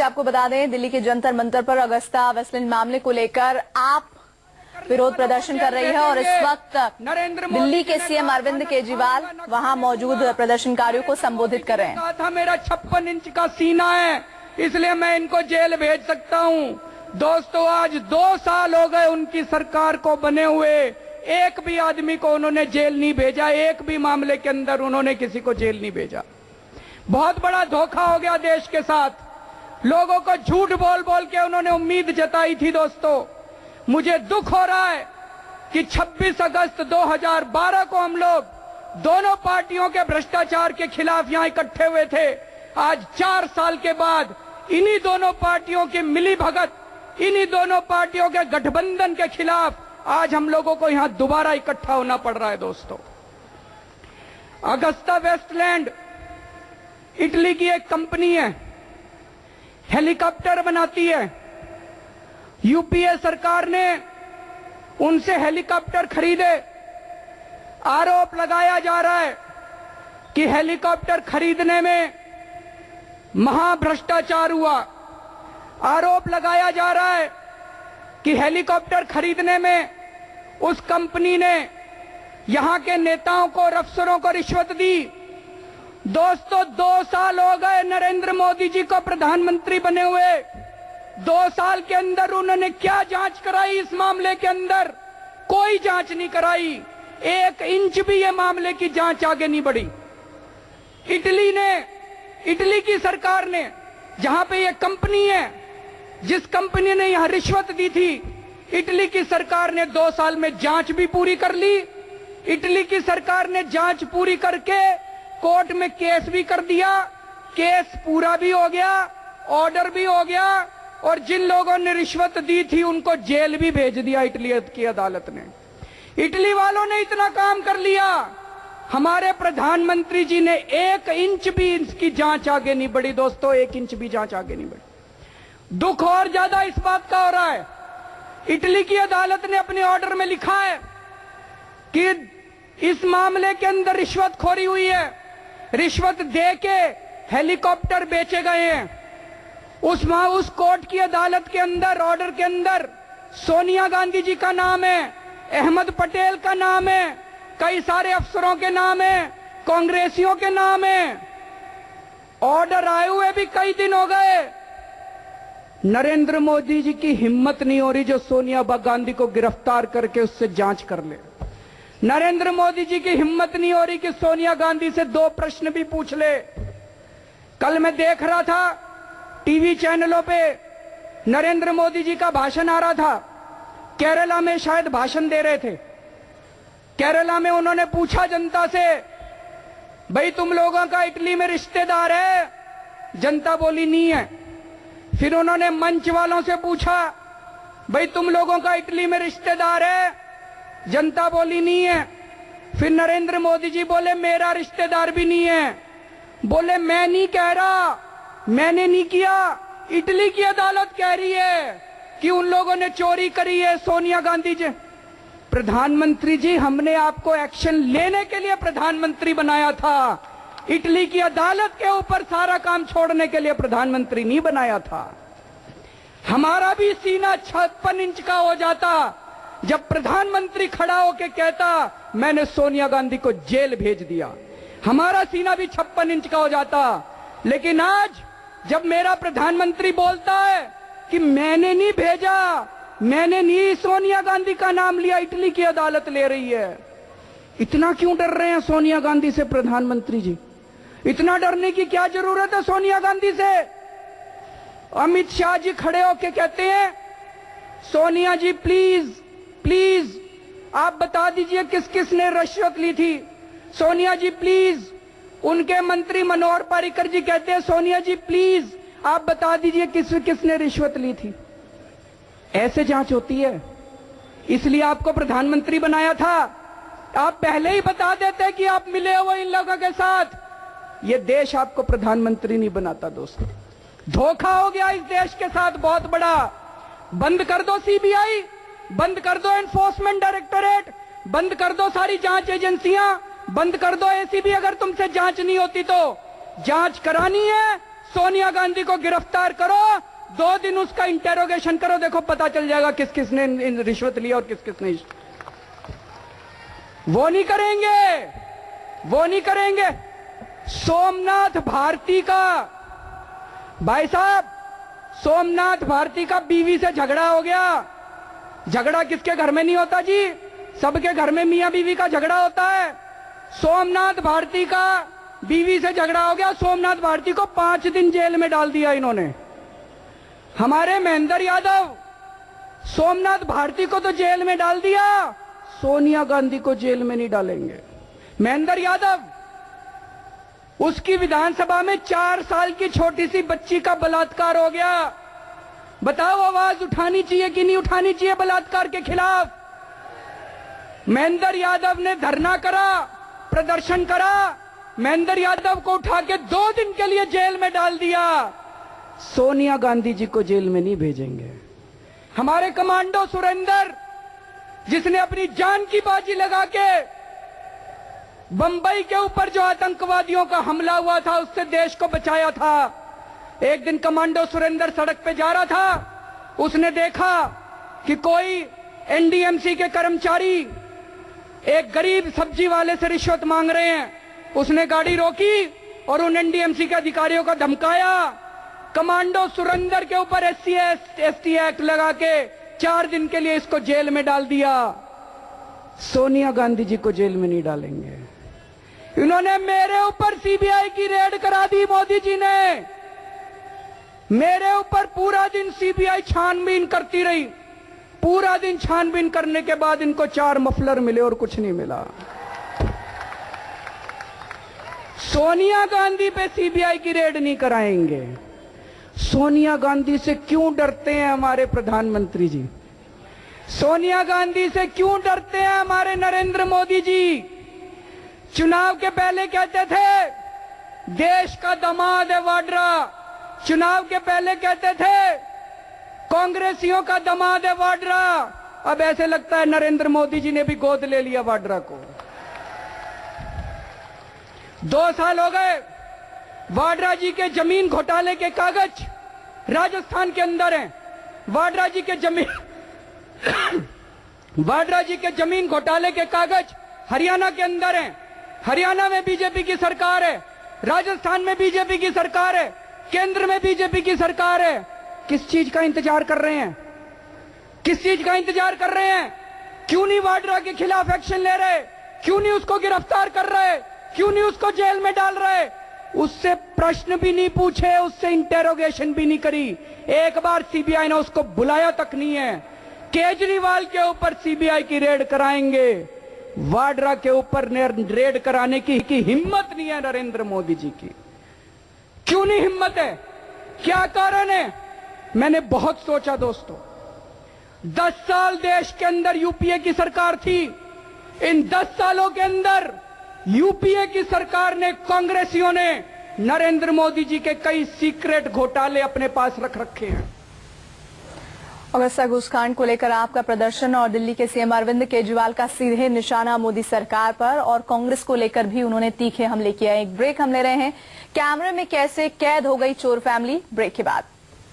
आपको बता दें, दिल्ली के जंतर मंतर पर अगस्ता वेस्टलैंड मामले को लेकर आप विरोध प्रदर्शन कर रही है और इस वक्त दिल्ली के सीएम अरविंद केजरीवाल वहां मौजूद प्रदर्शनकारियों को संबोधित कर रहे हैं। कहा था मेरा 56 इंच का सीना है, इसलिए मैं इनको जेल भेज सकता हूं। दोस्तों, आज 2 साल हो गए उनकी सरकार को बने हुए, एक भी आदमी को उन्होंने जेल नहीं भेजा, एक भी मामले के अंदर उन्होंने किसी को जेल नहीं भेजा। बहुत बड़ा धोखा हो गया देश के साथ। लोगों को झूठ बोल बोल के उन्होंने उम्मीद जताई थी। दोस्तों, मुझे दुख हो रहा है कि 26 अगस्त 2012 को हम लोग दोनों पार्टियों के भ्रष्टाचार के खिलाफ यहां इकट्ठे हुए थे। आज 4 साल के बाद इन्हीं दोनों पार्टियों की मिलीभगत, इन्हीं दोनों पार्टियों के गठबंधन के खिलाफ आज हम लोगों को यहां दोबारा इकट्ठा होना पड़ रहा है। दोस्तों, अगस्ता वेस्टलैंड इटली की एक कंपनी है, हेलीकॉप्टर बनाती है। यूपीए सरकार ने उनसे हेलीकॉप्टर खरीदे। आरोप लगाया जा रहा है कि हेलीकॉप्टर खरीदने में महाभ्रष्टाचार हुआ। आरोप लगाया जा रहा है कि हेलीकॉप्टर खरीदने में उस कंपनी ने यहां के नेताओं को और अफसरों को रिश्वत दी। दोस्तों, 2 साल हो गए नरेंद्र मोदी जी को प्रधानमंत्री बने हुए। 2 साल के अंदर उन्होंने क्या जांच कराई इस मामले के अंदर? कोई जांच नहीं कराई। 1 इंच भी ये मामले की जांच आगे नहीं बढ़ी। इटली की सरकार ने, जहां पे ये कंपनी है, जिस कंपनी ने यहां रिश्वत दी थी, इटली की सरकार ने 2 साल में जांच भी पूरी कर ली। इटली की सरकार ने जांच पूरी करके कोर्ट में केस भी कर दिया। केस पूरा भी हो गया, ऑर्डर भी हो गया, और जिन लोगों ने रिश्वत दी थी उनको जेल भी भेज दिया इटली की अदालत ने। इटली वालों ने इतना काम कर लिया, हमारे प्रधानमंत्री जी ने 1 इंच भी इसकी जांच आगे नहीं बढ़ी। दोस्तों, 1 इंच भी जांच आगे नहीं बढ़ी। दुख और ज्यादा इस बात का हो रहा है, इटली की अदालत ने अपने ऑर्डर में लिखा है कि इस मामले के अंदर रिश्वतखोरी हुई है, रिश्वत दे के हेलीकॉप्टर बेचे गए हैं। उस कोर्ट की अदालत के अंदर, ऑर्डर के अंदर सोनिया गांधी जी का नाम है, अहमद पटेल का नाम है, कई सारे अफसरों के नाम है, कांग्रेसियों के नाम है। ऑर्डर आए हुए भी कई दिन हो गए। नरेंद्र मोदी जी की हिम्मत नहीं हो रही जो सोनिया गांधी को गिरफ्तार करके उससे जांच कर ले। नरेंद्र मोदी जी की हिम्मत नहीं हो रही कि सोनिया गांधी से 2 प्रश्न भी पूछ ले। कल मैं देख रहा था टीवी चैनलों पे, नरेंद्र मोदी जी का भाषण आ रहा था। केरला में शायद भाषण दे रहे थे। केरला में उन्होंने पूछा जनता से, भाई तुम लोगों का इटली में रिश्तेदार है? जनता बोली नहीं है। फिर उन्होंने मंच वालों से पूछा, भाई तुम लोगों का इटली में रिश्तेदार है? जनता बोली नहीं है। फिर नरेंद्र मोदी जी बोले मेरा रिश्तेदार भी नहीं है। बोले मैं नहीं कह रहा, मैंने नहीं किया, इटली की अदालत कह रही है कि उन लोगों ने चोरी करी है, सोनिया गांधी जी। प्रधानमंत्री जी, हमने आपको एक्शन लेने के लिए प्रधानमंत्री बनाया था, इटली की अदालत के ऊपर सारा काम छोड़ने के लिए प्रधानमंत्री नहीं बनाया था। हमारा भी सीना 56 इंच का हो जाता जब प्रधानमंत्री खड़ा होकर कहता मैंने सोनिया गांधी को जेल भेज दिया। हमारा सीना भी 56 इंच का हो जाता। लेकिन आज जब मेरा प्रधानमंत्री बोलता है कि मैंने नहीं भेजा, मैंने नहीं सोनिया गांधी का नाम लिया, इटली की अदालत ले रही है। इतना क्यों डर रहे हैं सोनिया गांधी से प्रधानमंत्री जी? इतना डरने की क्या जरूरत है सोनिया गांधी से? अमित शाह जी खड़े होकर कहते हैं सोनिया जी प्लीज प्लीज आप बता दीजिए किस किस ने रिश्वत ली थी। सोनिया जी प्लीज। उनके मंत्री मनोहर पर्रिकर जी कहते हैं सोनिया जी प्लीज आप बता दीजिए किस किस ने रिश्वत ली थी। ऐसे जांच होती है? इसलिए आपको प्रधानमंत्री बनाया था। आप पहले ही बता देते कि आप मिले हो इन लोगों के साथ, ये देश आपको प्रधानमंत्री नहीं बनाता। दोस्तों, धोखा हो गया इस देश के साथ बहुत बड़ा। बंद कर दो सीबीआई, बंद कर दो एनफोर्समेंट डायरेक्टोरेट, बंद कर दो सारी जांच एजेंसियां, बंद कर दो एसीबी। अगर तुमसे जांच नहीं होती तो जांच करानी है, सोनिया गांधी को गिरफ्तार करो, 2 दिन उसका इंटेरोगेशन करो, देखो पता चल जाएगा किस किसने रिश्वत ली और किस किसने। वो नहीं करेंगे, वो नहीं करेंगे। सोमनाथ भारती का, भाई साहब, सोमनाथ भारती का बीवी से झगड़ा हो गया। झगड़ा किसके घर में नहीं होता जी, सबके घर में मियां बीवी का झगड़ा होता है। सोमनाथ भारती का बीवी से झगड़ा हो गया, सोमनाथ भारती को 5 दिन जेल में डाल दिया इन्होंने। हमारे महेंद्र यादव, सोमनाथ भारती को तो जेल में डाल दिया, सोनिया गांधी को जेल में नहीं डालेंगे। महेंद्र यादव, उसकी विधानसभा में 4 साल की छोटी सी बच्ची का बलात्कार हो गया। बताओ आवाज उठानी चाहिए कि नहीं उठानी चाहिए बलात्कार के खिलाफ? महेंद्र यादव ने धरना करा, प्रदर्शन करा, महेंद्र यादव को उठा के 2 दिन के लिए जेल में डाल दिया। सोनिया गांधी जी को जेल में नहीं भेजेंगे। हमारे कमांडो सुरेंद्र, जिसने अपनी जान की बाजी लगा के बंबई के ऊपर जो आतंकवादियों का हमला हुआ था उससे देश को बचाया था। एक दिन कमांडो सुरेंद्र सड़क पे जा रहा था, उसने देखा कि कोई एनडीएमसी के कर्मचारी एक गरीब सब्जी वाले से रिश्वत मांग रहे हैं। उसने गाड़ी रोकी और उन एनडीएमसी के अधिकारियों को धमकाया। कमांडो सुरेंद्र के ऊपर SC/ST एक्ट लगा के 4 दिन के लिए इसको जेल में डाल दिया। सोनिया गांधी जी को जेल में नहीं डालेंगे। इन्होंने मेरे ऊपर सीबीआई की रेड करा दी, मोदी जी ने मेरे ऊपर पूरा दिन सीबीआई छानबीन करती रही। पूरा दिन छानबीन करने के बाद इनको 4 मफलर मिले और कुछ नहीं मिला। सोनिया गांधी पे सीबीआई की रेड नहीं कराएंगे। सोनिया गांधी से क्यों डरते हैं हमारे प्रधानमंत्री जी? सोनिया गांधी से क्यों डरते हैं हमारे नरेंद्र मोदी जी? चुनाव के पहले कहते थे देश का दामाद है वाड्रा, चुनाव के पहले कहते थे कांग्रेसियों का दामाद है वाड्रा। अब ऐसे लगता है नरेंद्र मोदी जी ने भी गोद ले लिया वाड्रा को। 2 साल हो गए, वाड्रा जी के जमीन घोटाले के कागज राजस्थान के अंदर हैं। वाड्रा जी के जमीन घोटाले के कागज हरियाणा के अंदर हैं। हरियाणा में बीजेपी की सरकार है, राजस्थान में बीजेपी की सरकार है, केंद्र में बीजेपी की सरकार है। किस चीज का इंतजार कर रहे हैं? किस चीज का इंतजार कर रहे हैं? क्यों नहीं वाड्रा के खिलाफ एक्शन ले रहे? क्यों नहीं उसको गिरफ्तार कर रहे? क्यों नहीं उसको जेल में डाल रहे? उससे प्रश्न भी नहीं पूछे, उससे इंटेरोगेशन भी नहीं करी। एक बार सीबीआई ने उसको बुलाया तक नहीं है। केजरीवाल के ऊपर सीबीआई की रेड कराएंगे, वाड्रा के ऊपर रेड कराने की हिम्मत नहीं है नरेंद्र मोदी जी की। क्यों नहीं हिम्मत है? क्या कारण है? मैंने बहुत सोचा दोस्तों। 10 साल देश के अंदर यूपीए की सरकार थी। इन 10 सालों के अंदर यूपीए की सरकार ने, कांग्रेसियों ने नरेंद्र मोदी जी के कई सीक्रेट घोटाले अपने पास रख रखे हैं। अगस्ता घूसकांड को लेकर आपका प्रदर्शन और दिल्ली के सीएम अरविंद केजरीवाल का सीधे निशाना मोदी सरकार पर और कांग्रेस को लेकर भी उन्होंने तीखे हमले किए। एक ब्रेक हम ले रहे हैं। कैमरे में कैसे कैद हो गई चोर फैमिली, ब्रेक के बाद।